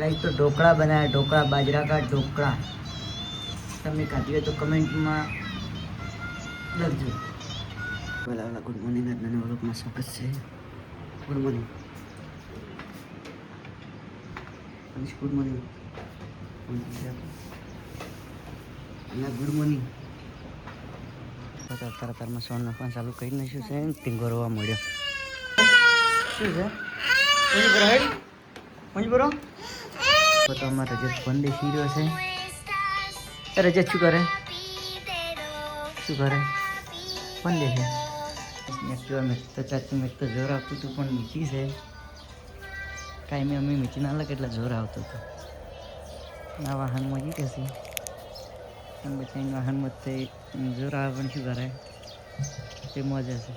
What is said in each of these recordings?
तो ढोकड़ा बनाया, ढोकड़ा बाजरा का ढोकड़ा તમે ખાધી હોય તો કમેન્ટમાં લખજો. બોલા ગુડ મોર્નિંગ, આજના વ્લોગમાં સ્વાગત છે. ગુડ મોર્નિંગ, ગુડ મોર્નિંગ અને ગુડ મોર્નિંગ. તારમાં સોન નાખવાનું ચાલુ કરી નાખ્યું છે. ટીંગો રોવા મળ્યો. શું છે કોની પર હેડ કોની પર તો અમારે રજત ફોન દેખી રહ્યો છે. રજત શું કરે ફોન દેખે. મેં તો ચાચી મેં તો જોર આવતું હતું પણ મીચી છે કાંઈ મેં અમે મીચી ના લાગે એટલે જોર આવતો હતો. આ વાહનમાં જી કહેશે અને બચાવીને વાહનમાં તે જોર આવે પણ શું કરે તે મજા છે.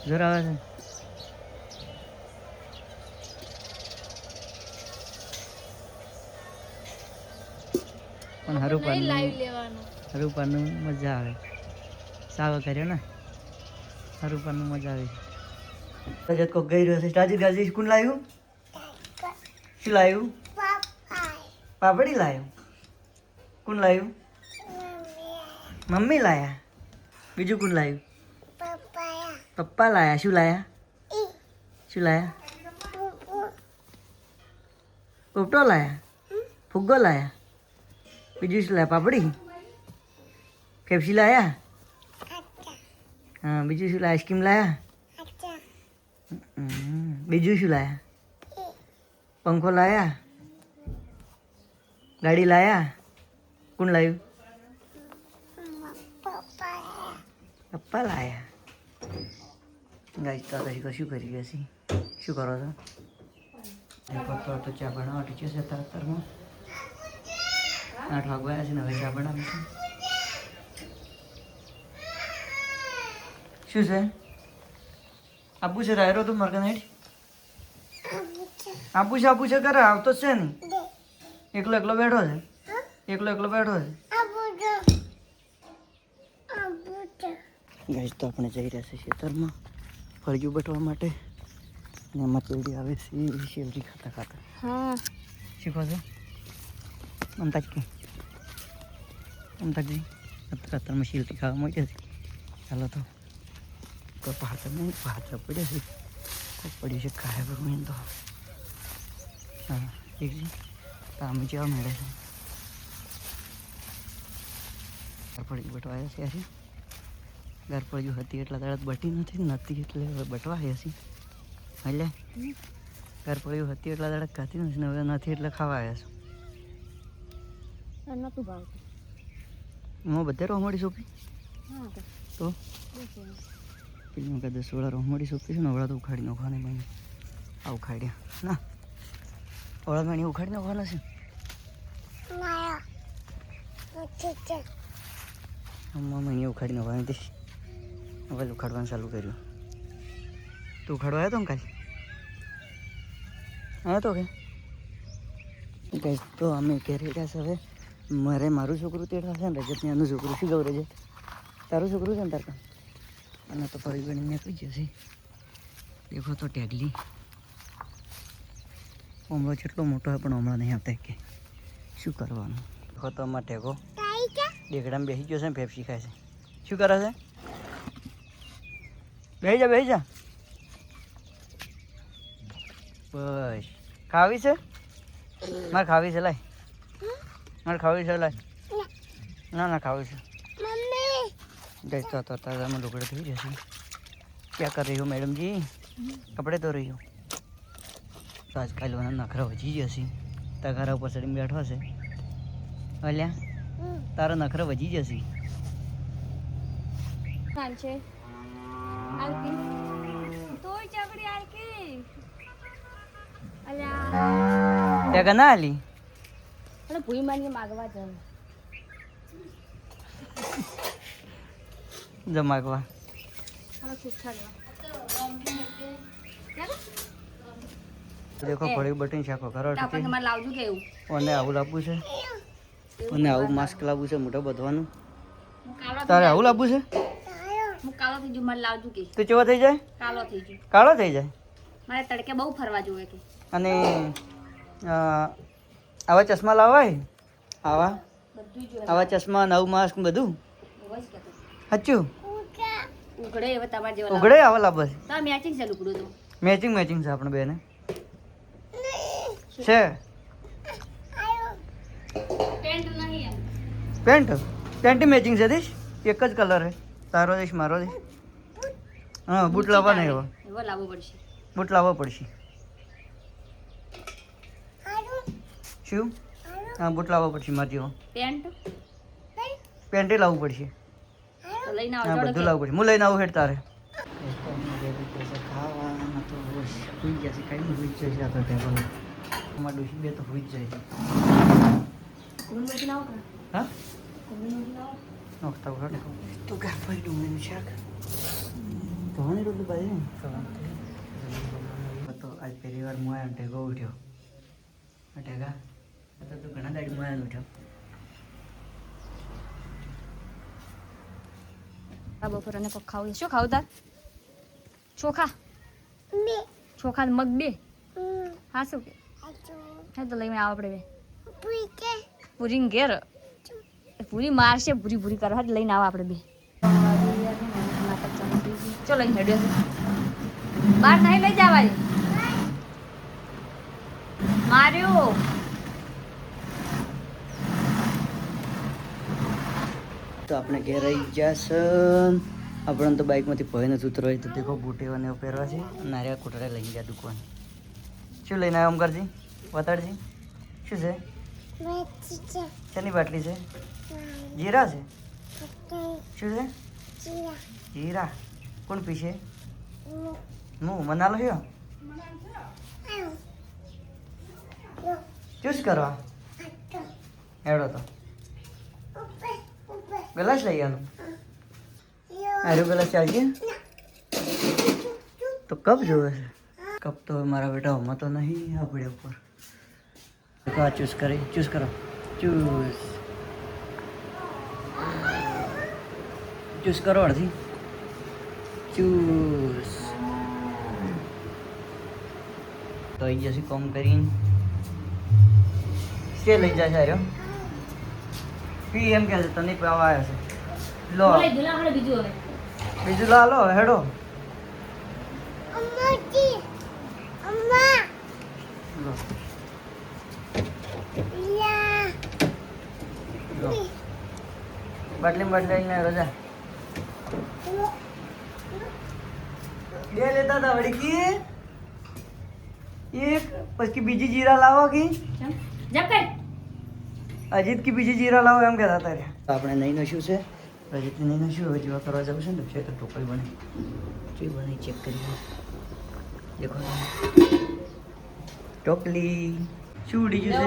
જોર આવે છે પણ હરુપાનું મજા આવે. સાવ કર્યો ને હરુપાનું મજા આવે. રજત કોક ગઈ રહ્યો છે. ગાજી કોણ લાવ્યું? શું લાવ્યું? પાપડી લાવ્યું. કોણ લાવ્યું? મમ્મી લાયા. બીજું કોણ લાવ્યું? પપ્પા લાયા. શું લાયા? પોપટો લાયા. ફુગ્ગો લાયા. બીજું શું લાયા? પાપડી પેપ્સી લાયા. હા બીજું શું લાયા? આઈસ્ક્રીમ લાયા. બીજું શું લાયા? પંખો લાયા. ગાડી લાયા. કોણ લાવ્યું? પપ્પા લાયા. ગાઈસ તો પછી શું કરી ગયા છીએ? શું કરો છો? પપ્પા તો ચા બનાવવા ટીચર છે તારમાં 8 વાગ્યા છે ને હવે ચા બનાવીશું. શું છે? આબુ છે રાયરો તું મરગન હેઠ આબુ છે કરે આવતો જ છે ને. એકલો બેઠો છે. ગાઈસ તો આપણે જઈ રહ્યા છીએ ખેતરમાં ફળિયું બટવા માટે અને એમાં ચેલડી આવે છે. શેલડી ખાતા હા શીખો છો મમતાજી ખાતરમાં શેલડી ખાવા મળે છે. ચાલો તો પાછળ નહીં પાછળ પડે છે ખૂબ પડ્યું છે ખાયા પર મેં તો હા એકજી તો અમે જેવા મળે છે. ફળિયું બટવા આવ્યા છે આજે. ગરપડિયું હતી એટલા દાડત બટી નથી એટલે હવે બટવા આવ્યા છીએ. એટલે ગરપડિયું હતી એટલા દાડત ખાતી નથી હવે નથી એટલે ખાવા આવ્યા છું. નહોતું ભાવતું હું બધે રોમડી સોંપી તો પેલી કદાચ 16 રોમડી સોંપી છે ને હવડા તો ઉખાડી નાખવાની મને આ ઉખાડ્યા ના હવડા મને ઉખાડી નાખવાના છે. મમ્મી ઉખાડી નાખવાની હતી હવે ઉખાડવાનું ચાલુ કર્યું. તું ઉખાડવા આવ્યો તો કાલે આવ્યો તો કે તો અમે ઘેરી રહ્યા છે. હવે મારું છોકરું તેડવા છે ને રજત ને એનું છોકરું શું ગૌ રજત તારું છોકરું છે ને તાર અને તો ફરી ગણી મેં કહી જશે. દેખો તો ટેગલી હમણાં જેટલો મોટો હોય પણ હમણાં નહીં આવતા કે શું કરવાનું. દેખો તો આમાં ટેગો દેખડામાં બેસી ગયો છે ને પેપ્સી ખાય છે. શું કરે છે? બેસી જા બસ ખાવી છે મારે ખાવી છે લાય ના ખાવી છે. ગઈ તો તારામાં લુગડે થઈ જશે. ક્યાં કરી રહી હો મેડમ જી? કપડે તો રહી હો તો આજકાલ નખરા વધી જશે. તગારા ઉપર ચડીને બેઠો છે. અલ્યા તારા નખરા વધી જશે. ત્યાં ના આલી ભૂઈ માની માગવા જો માગવા દેખો ફળી બટીને શાકો કરો અને આવું લાવવું છે અને આવું માસ્ક લાવવું છે મોઢા બધવાનું. તારે આવું લાવવું છે? કાળો થઈ જાય. તું કેવો થઈ જાય? કાળો થઈ જાય. મારે તડકે બહુ ફરવા જોઈએ કે અને આવા ચશ્મા લાવાય આવા ચશ્મા નવ માસ્ક બધું સાચું ઉઘડે આવા લાભ મેચિંગ છે આપણે બેને છે પેન્ટ મેચિંગ છે દીશ એક જ કલર હે તારો દેશ મારો દેશ હા બૂટ લાવવા નહીં બૂટ લાવવા પડશે શું હા બૂટ લાવવા પડશે મારે જેવો પેન્ટ લાવવું પડશે હા બધું લાવવું પડશે હું લઈને આવું હેઠ તારે ખાવાના તો હોઈ જશે કઈ હોઈ જશે આ તો ટેબલ અમારા ડોસી બે તો હોઈ જ જાય હા નોખતા વખત તો ગાફાઈ ડુંગળીનું શાક ઘણી રોટલી બાજુ તો આજ પહેલી વાર હું આવ્યો ઢેગો ઉઠ્યો ઢેગા તો ઘણા દાડી હું આવ્યો ઉઠ્યો બપોર અને કોક ખાવું શું ખાવું તાર ચોખા ચોખા મગ બે હા શું કે હા તો લઈને આવ આપણે પૂરી ઘેર પૂરી મારશે પૂરી કરવા લઈને આવ આપણે બે ચલો લઈને હેડ્યો બહાર નહીં લઈ જવા માર્યો તો આપણે ઘેર આવી ગયા છે આપણને તો બાઇકમાંથી ભય નથી ઉતરવાય તો દેખો બુટેવાને એવું પહેરવા છે નારિયા કુટરા લઈને ગયા દુકાન શું લઈને આવ્યો ઓમકારજી બતાડજી શું છે શેની બાટલી છે જીરા છે શું છે જીરા કોણ પીશે હું મનાલો છો ચૂસ કરવા હેડો તો ગલાસ લઈ આલો આરો ગલાસ ચાલશે તો કપ જોવે છે કપ તો મારા બેટા હમણાં તો નહીં આપણે ઉપર તો આ ચૂસ કરો ચૂસ કરો અડધી ચૂસ તો અહીં જશે કોમ કરીને શે લઈ જાય છે આર્યો પી એમ કે છે તને પીવા આવ્યા છે લો બીજું લો હેડો લો બાટલી રજા બે લેતા હતા વળી એક પછી બીજી જીરા લાવો કે અજીત કી બીજી જીરા લાવો એમ કહેતા હતા આપણે નહીં નશું છે અજીતને નહીં નશું હવે જેવા કરવા જવું છે ને છે તો ટોકરી બને જે બને ચેક કરીએ દેખો ટોકલી શું ઉડી ગયું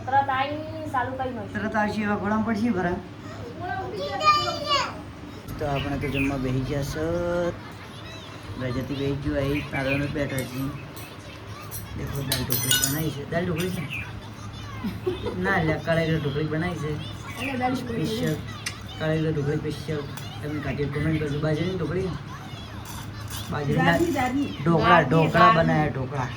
છે તરત આવશે એવા ઘોડા પડશે ભરા તો આપણે તો જમવા બેસી ગયા સર રજાથી બેસી ગયું આવી તારવાનું બેઠા છીએ દેખો દાલ ઢોકળી બનાવી છે દાલ ઢોકળી છે ના એટલે કળાઈ ઢોકળી બનાવી છે સ્પેશિયલ કળાઈ ઢોકળી સ્પેશિયલ તમે કાઢી કમેન્ટ કરજો બાજરીની ઢોકળી બાજરીના ઢોકળા બનાવ્યા ઢોકળા